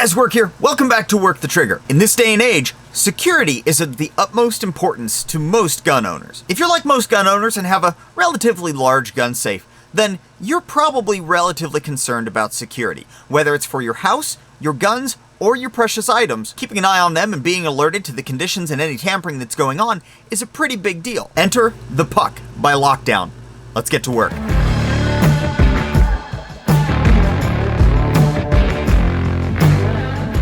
guys, Work here. Welcome back to Work the Trigger. In this day and age, security is of the utmost importance to most gun owners. If you're like most gun owners and have a relatively large gun safe, then you're probably relatively concerned about security. Whether it's for your house, your guns, or your precious items, keeping an eye on them and being alerted to the conditions and any tampering that's going on is a pretty big deal. Enter The Puck by Lockdown. Let's get to work.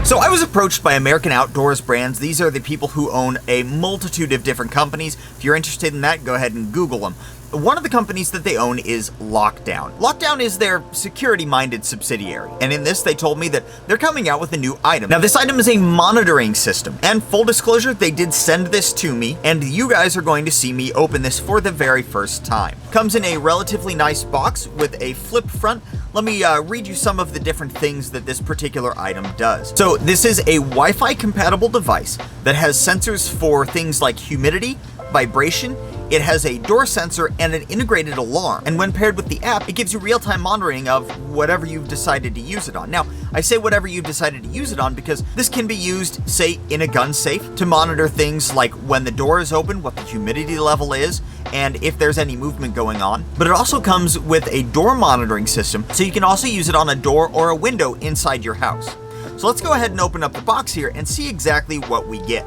So I was approached by American Outdoors Brands. These are the people who own a multitude of different companies. If you're interested in that, go ahead and Google them. One of the companies that they own is Lockdown. Lockdown is their security-minded subsidiary, and in this they told me that they're coming out with a new item. Now this item is a monitoring system, and full disclosure, they did send this to me, and you guys are going to see me open this for the very first time. Comes in a relatively nice box with a flip front. Let me read you some of the different things that this particular item does. So this is a Wi-Fi compatible device that has sensors for things like humidity, vibration. It has a door sensor and an integrated alarm, and when paired with the app, it gives you real-time monitoring of whatever you've decided to use it on. Now, I say whatever you've decided to use it on because this can be used, say, in a gun safe to monitor things like when the door is open, what the humidity level is, and if there's any movement going on. But it also comes with a door monitoring system, so you can also use it on a door or a window inside your house. So let's go ahead and open up the box here and see exactly what we get.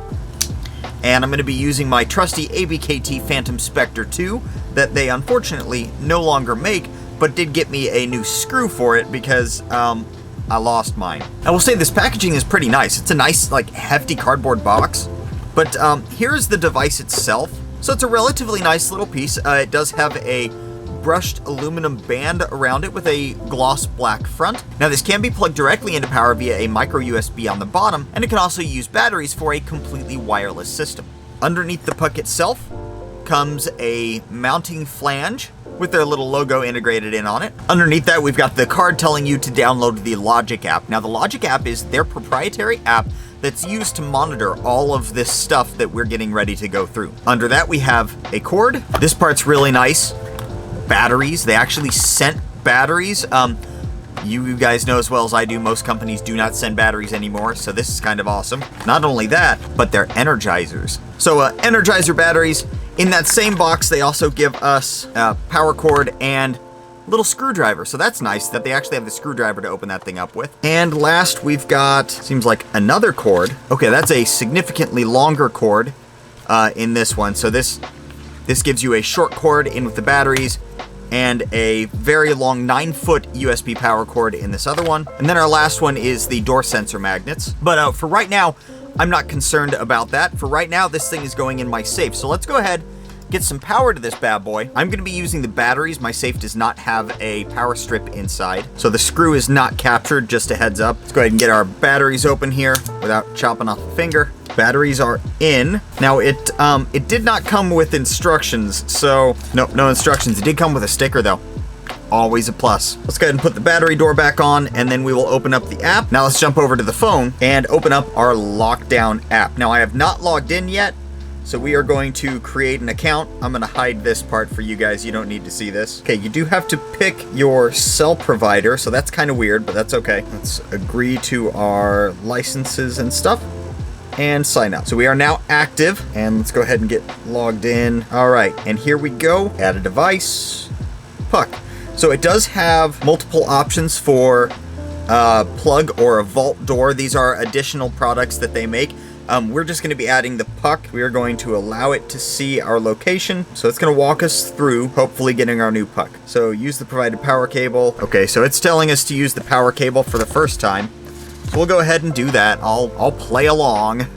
And I'm going to be using my trusty ABKT Phantom Spectre 2 that they unfortunately no longer make, but did get me a new screw for it because I lost mine. I will say this packaging is pretty nice. It's a nice, like, hefty cardboard box. But here's the device itself. So it's a relatively nice little piece. It does have a brushed aluminum band around it with a gloss black front. Now this can be plugged directly into power via a micro USB on the bottom, and it can also use batteries for a completely wireless system. Underneath the puck itself comes a mounting flange with their little logo integrated in on it. Underneath that, we've got the card telling you to download the Logic app. Now the Logic app is their proprietary app that's used to monitor all of this stuff that we're getting ready to go through. Under that, we have a cord. This part's really nice. Batteries. They actually sent batteries. You guys know as well as I do, most companies do not send batteries anymore, so this is kind of awesome. Not only that, but they're energizers. So energizer batteries. In that same box, they also give us a power cord and a little screwdriver, so that's nice that they actually have the screwdriver to open that thing up with. And last, we've got, seems like another cord. Okay, that's a significantly longer cord in this one, so this gives you a short cord in with the batteries and a very long 9-foot USB power cord in this other one. And then our last one is the door sensor magnets. But for right now, I'm not concerned about that. For right now, this thing is going in my safe. So let's go ahead, get some power to this bad boy. I'm gonna be using the batteries. My safe does not have a power strip inside, so the screw is not captured, just a heads up. Let's go ahead and get our batteries open here without chopping off a finger. Batteries are in. Now it did not come with instructions, so no instructions. It did come with a sticker though. Always a plus. Let's go ahead and put the battery door back on, and then we will open up the app. Now let's jump over to the phone and open up our Lockdown app. Now I have not logged in yet, so we are going to create an account. I'm gonna hide this part for you guys. You don't need to see this. Okay, you do have to pick your cell provider, so that's kind of weird, but that's okay. Let's agree to our licenses and stuff and sign up. So we are now active, and let's go ahead and get logged in. All right, and here we go. Add a device, puck. So it does have multiple options for plug or a vault door. These are additional products that they make. We're just going to be adding the puck. We are going to allow it to see our location. So it's going to walk us through, hopefully getting our new puck. So use the provided power cable. Okay, so it's telling us to use the power cable for the first time. So we'll go ahead and do that. I'll play along.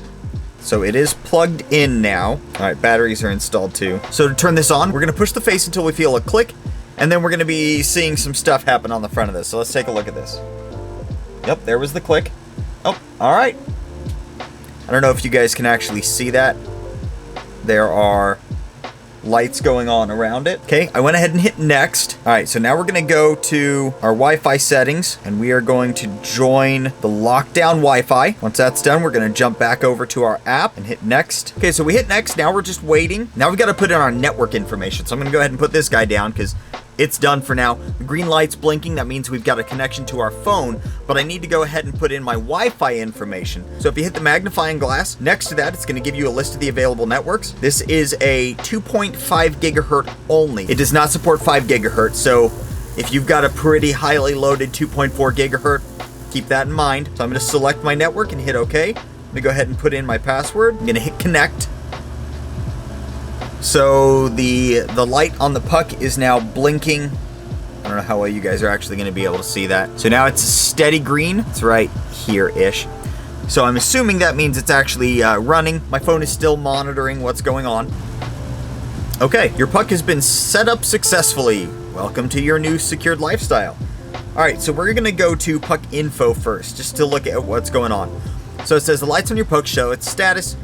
So it is plugged in now. All right, batteries are installed too. So to turn this on, we're going to push the face until we feel a click, and then we're going to be seeing some stuff happen on the front of this. So let's take a look at this. Yep, there was the click. Oh, all right. I don't know if you guys can actually see that. There are lights going on around it. Okay, I went ahead and hit next. All right, so now we're gonna go to our Wi-Fi settings, and we are going to join the Lockdown Wi-Fi. Once that's done, we're gonna jump back over to our app and hit next. Okay, so we hit next. Now we're just waiting. Now we gotta put in our network information. So I'm gonna go ahead and put this guy down because It's done for now. The green light's blinking, that means we've got a connection to our phone, but I need to go ahead and put in my Wi-Fi information. So if you hit the magnifying glass, next to that, it's going to give you a list of the available networks. This is a 2.5 gigahertz only. It does not support 5 gigahertz, so if you've got a pretty highly loaded 2.4 gigahertz, keep that in mind. So I'm going to select my network and hit OK. I'm going to go ahead and put in my password. I'm going to hit connect. So the light on the puck is now blinking. I don't know how well you guys are actually going to be able to see that. So now it's a steady green. It's right here-ish. So I'm assuming that means it's actually running. My phone is still monitoring what's going on. Okay, your puck has been set up successfully. Welcome to your new secured lifestyle. Alright, so we're going to go to puck info first, just to look at what's going on. So it says the lights on your puck show its status.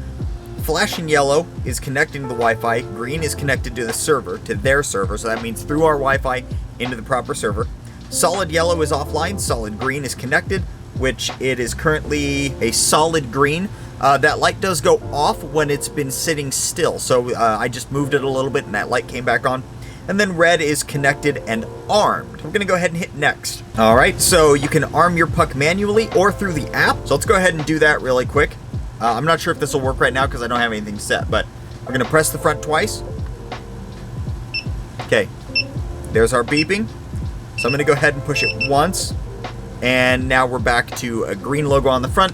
Flashing yellow is connecting to the Wi-Fi. Green is connected to the server, to their server, so that means through our Wi-Fi into the proper server. Solid yellow is offline. Solid green is connected, which it is currently a solid green. That light does go off when it's been sitting still, so I just moved it a little bit and that light came back on. And then red is connected and armed. We're gonna go ahead and hit next. All right, so you can arm your puck manually or through the app. So let's go ahead and do that really quick. I'm not sure if this will work right now because I don't have anything set, but we're going to press the front twice. Okay, there's our beeping. So I'm going to go ahead and push it once, and now we're back to a green logo on the front,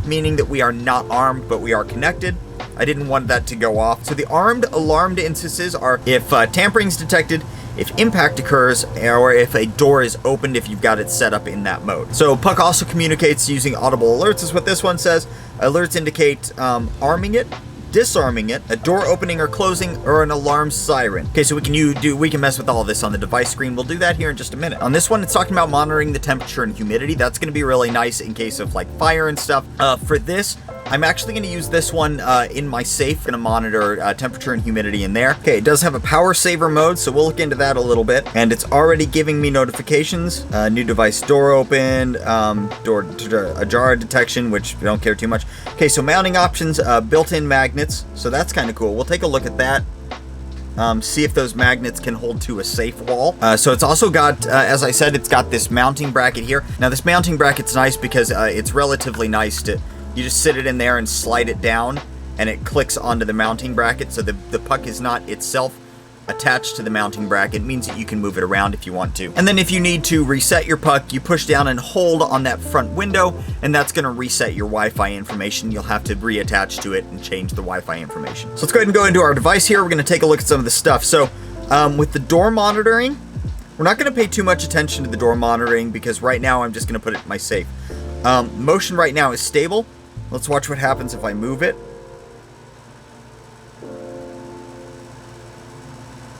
meaning that we are not armed, but we are connected. I didn't want that to go off. So the alarmed instances are if tampering is detected, if impact occurs, or if a door is opened if you've got it set up in that mode. So puck also communicates using audible alerts is what this one says. Alerts indicate arming it, disarming it, a door opening or closing, or an alarm siren. Okay, so we can mess with all of this on the device screen. We'll do that here in just a minute. On this one, it's talking about monitoring the temperature and humidity. That's going to be really nice in case of like fire and stuff. For this, I'm actually going to use this one in my safe. I'm going to monitor temperature and humidity in there. Okay, it does have a power saver mode, so we'll look into that a little bit. And it's already giving me notifications. New device door opened, door ajar detection, which we don't care too much. Okay, so mounting options, built-in magnets. So that's kind of cool. We'll take a look at that. See if those magnets can hold to a safe wall. So it's also got, as I said, it's got this mounting bracket here. Now this mounting bracket's nice because it's relatively nice to, you just sit it in there and slide it down and it clicks onto the mounting bracket. So the puck is not itself attached to the mounting bracket. It means that you can move it around if you want to. And then if you need to reset your puck, you push down and hold on that front window, and that's going to reset your Wi-Fi information. You'll have to reattach to it and change the Wi-Fi information. So let's go ahead and go into our device here. We're going to take a look at some of the stuff. So with the door monitoring, we're not going to pay too much attention to the door monitoring because right now I'm just going to put it in my safe. Motion right now is stable. Let's watch what happens if I move it.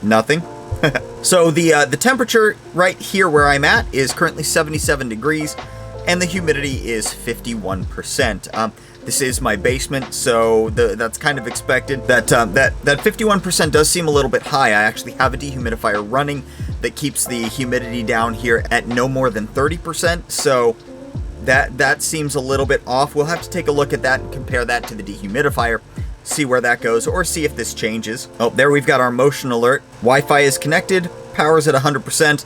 Nothing. So the temperature right here where I'm at is currently 77 degrees, and the humidity is 51%. This is my basement, so that's kind of expected. That 51% does seem a little bit high. I actually have a dehumidifier running that keeps the humidity down here at no more than 30%. So that seems a little bit off. We'll have to take a look at that and compare that to the dehumidifier. See where that goes, or see if this changes. Oh, there we've got our motion alert. Wi-Fi is connected, power's at 100%,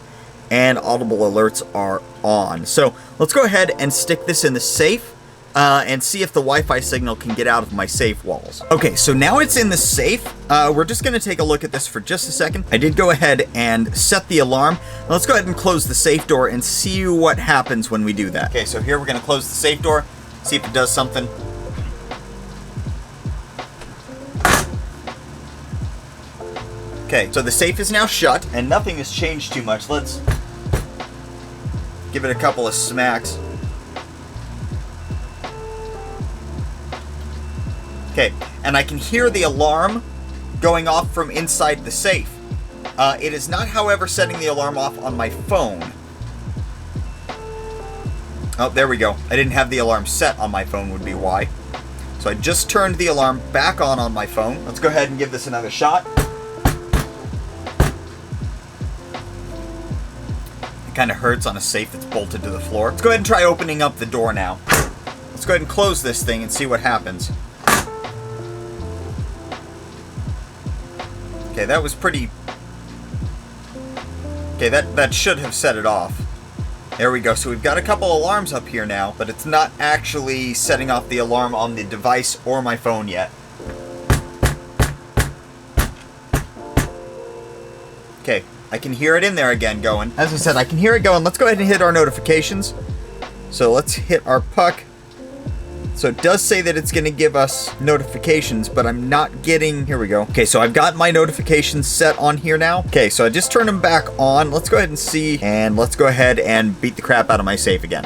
and audible alerts are on. So let's go ahead and stick this in the safe and see if the Wi-Fi signal can get out of my safe walls. Okay, so now it's in the safe. We're just gonna take a look at this for just a second. I did go ahead and set the alarm. Now let's go ahead and close the safe door and see what happens when we do that. Okay, so here we're gonna close the safe door, see if it does something. Okay, so the safe is now shut, and nothing has changed too much. Let's give it a couple of smacks. Okay, and I can hear the alarm going off from inside the safe. It is not, however, setting the alarm off on my phone. Oh, there we go. I didn't have the alarm set on my phone would be why. So I just turned the alarm back on my phone. Let's go ahead and give this another shot. It kind of hurts on a safe that's bolted to the floor. Let's go ahead and try opening up the door now. Let's go ahead and close this thing and see what happens. Okay, that was pretty... Okay, that should have set it off. There we go. So we've got a couple alarms up here now, but it's not actually setting off the alarm on the device or my phone yet. Okay, I can hear it in there again going. As I said, I can hear it going. Let's go ahead and hit our notifications. So let's hit our puck. So it does say that it's going to give us notifications, but I'm not getting... Here we go. Okay, so I've got my notifications set on here now. Okay, so I just turned them back on. Let's go ahead and see, and let's go ahead and beat the crap out of my safe again.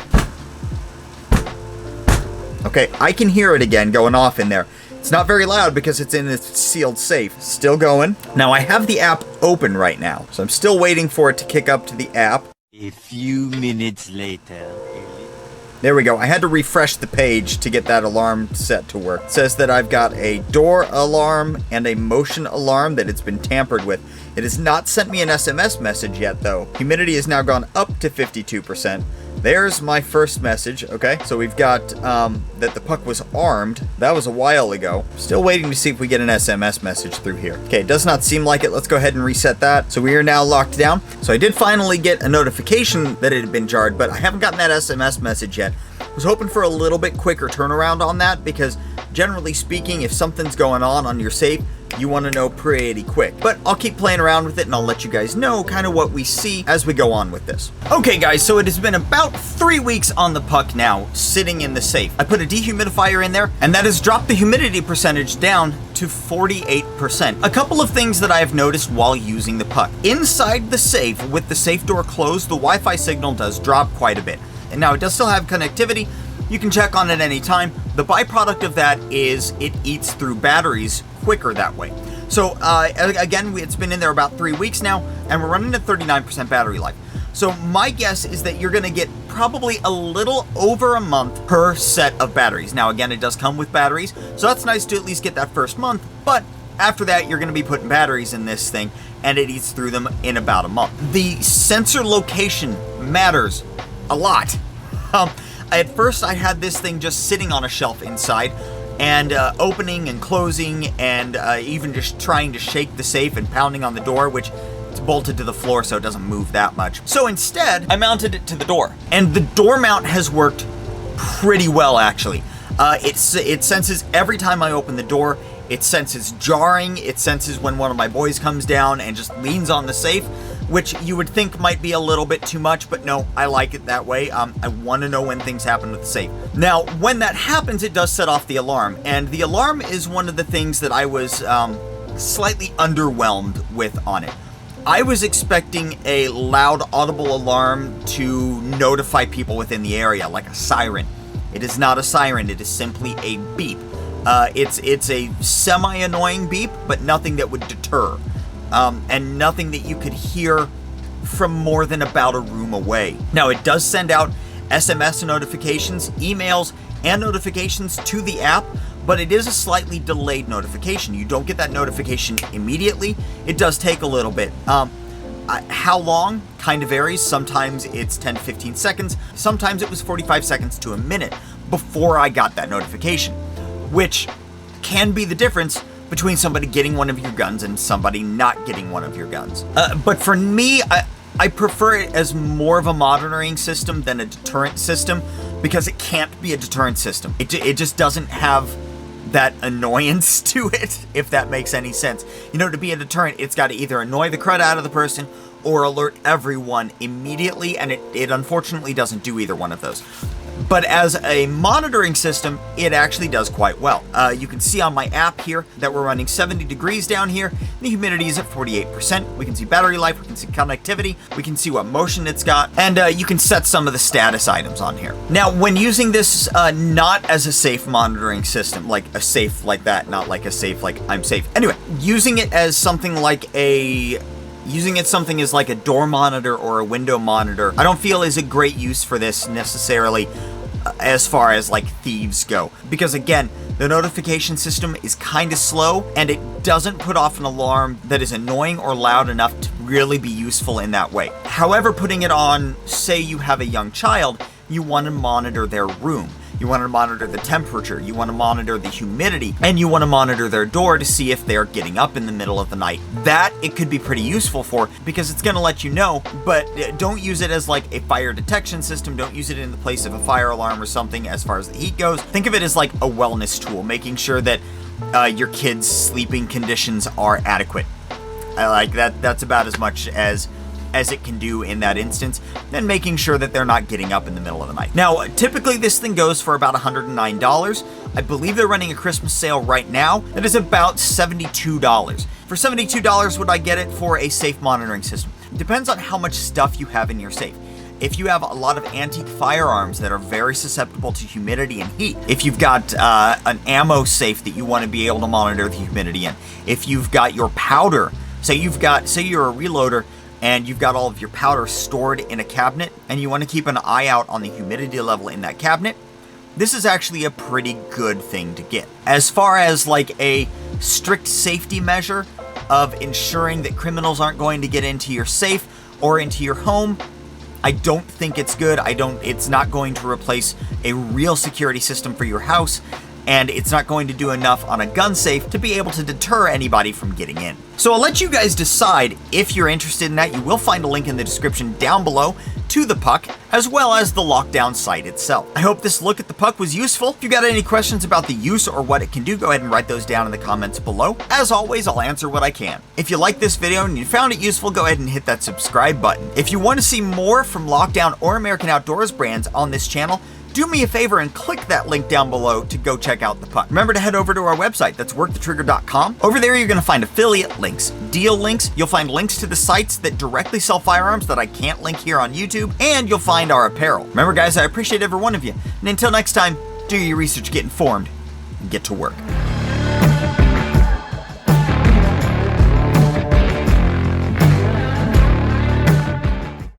Okay, I can hear it again going off in there. It's not very loud because it's in a sealed safe. Still going. Now, I have the app open right now, so I'm still waiting for it to kick up to the app. A few minutes later... There we go. I had to refresh the page to get that alarm set to work. It says that I've got a door alarm and a motion alarm that it's been tampered with. It has not sent me an SMS message yet, though. Humidity has now gone up to 52%. There's my first message, okay? So we've got that the puck was armed. That was a while ago. Still waiting to see if we get an SMS message through here. Okay, it does not seem like it. Let's go ahead and reset that. So we are now locked down. So I did finally get a notification that it had been jarred, but I haven't gotten that SMS message yet. I was hoping for a little bit quicker turnaround on that because generally speaking, if something's going on your safe, you want to know pretty quick. But I'll keep playing around with it and I'll let you guys know kind of what we see as we go on with this. Okay guys, so it has been about 3 weeks on the puck now, sitting in the safe. I put a dehumidifier in there and that has dropped the humidity percentage down to 48%. A couple of things that I have noticed while using the puck. Inside the safe, with the safe door closed, the Wi-Fi signal does drop quite a bit. And now it does still have connectivity. You can check on it anytime. The byproduct of that is it eats through batteries quicker that way. So again, it's been in there about 3 weeks now, and we're running at 39% battery life. So my guess is that you're gonna get probably a little over a month per set of batteries. Now again, it does come with batteries, so that's nice to at least get that first month, but after that, you're gonna be putting batteries in this thing, and it eats through them in about a month. The sensor location matters a lot. At first, I had this thing just sitting on a shelf inside, and opening and closing, and even just trying to shake the safe and pounding on the door, which it's bolted to the floor so it doesn't move that much. So instead, I mounted it to the door, and the door mount has worked pretty well, actually. It senses every time I open the door. It senses jarring. It senses when one of my boys comes down and just leans on the safe, which you would think might be a little bit too much, but no, I like it that way. I want to know when things happen with the safe. Now, when that happens, it does set off the alarm, and the alarm is one of the things that I was slightly underwhelmed with on it. I was expecting a loud, audible alarm to notify people within the area, like a siren. It is not a siren, it is simply a beep. It's a semi-annoying beep, but nothing that would deter. And nothing that you could hear from more than about a room away. Now, it does send out SMS notifications, emails, and notifications to the app, but it is a slightly delayed notification. You don't get that notification immediately. It does take a little bit. How long? Kind of varies. Sometimes it's 10 to 15 seconds. Sometimes it was 45 seconds to a minute before I got that notification, which can be the difference between somebody getting one of your guns and somebody not getting one of your guns. But for me, I prefer it as more of a monitoring system than a deterrent system, because it can't be a deterrent system. It just doesn't have that annoyance to it, if that makes any sense. You know, to be a deterrent, it's got to either annoy the crud out of the person or alert everyone immediately, and it unfortunately doesn't do either one of those. But as a monitoring system, it actually does quite well. You can see on my app here that we're running 70 degrees down here. The humidity is at 48%. We can see battery life, we can see connectivity, we can see what motion it's got, and you can set some of the status items on here. Now, when using this not as a safe monitoring system, like a safe like that, not like a safe like I'm safe. Anyway, using it as something like something as like a door monitor or a window monitor, I don't feel is a great use for this necessarily as far as like thieves go. Because again, the notification system is kind of slow and it doesn't put off an alarm that is annoying or loud enough to really be useful in that way. However, putting it on, say you have a young child, you want to monitor their room. You want to monitor the temperature, you want to monitor the humidity, and you want to monitor their door to see if they're getting up in the middle of the night. That it could be pretty useful for, because it's going to let you know, but don't use it as like a fire detection system. Don't use it in the place of a fire alarm or something as far as the heat goes. Think of it as like a wellness tool, making sure that your kids' sleeping conditions are adequate. I like that. That's about as much as it can do in that instance, then making sure that they're not getting up in the middle of the night. Now, typically this thing goes for about $109. I believe they're running a Christmas sale right now that is about $72. For $72, would I get it for a safe monitoring system? It depends on how much stuff you have in your safe. If you have a lot of antique firearms that are very susceptible to humidity and heat, if you've got an ammo safe that you want to be able to monitor the humidity in, if you've got your powder, say you're a reloader and you've got all of your powder stored in a cabinet and you want to keep an eye out on the humidity level in that cabinet, this is actually a pretty good thing to get. As far as like a strict safety measure of ensuring that criminals aren't going to get into your safe or into your home, I don't think it's good. It's not going to replace a real security system for your house, and it's not going to do enough on a gun safe to be able to deter anybody from getting in. So I'll let you guys decide if you're interested in that. You will find a link in the description down below to the puck, as well as the lockdown site itself. I hope this look at the puck was useful. If you got any questions about the use or what it can do, go ahead and write those down in the comments below. As always, I'll answer what I can. If you liked this video and you found it useful, go ahead and hit that subscribe button. If you want to see more from Lockdown or American Outdoors brands on this channel, do me a favor and click that link down below to go check out the puck. Remember to head over to our website, that's workthetrigger.com. Over there, you're going to find affiliate links, deal links. You'll find links to the sites that directly sell firearms that I can't link here on YouTube, and you'll find our apparel. Remember, guys, I appreciate every one of you. And until next time, do your research, get informed, and get to work.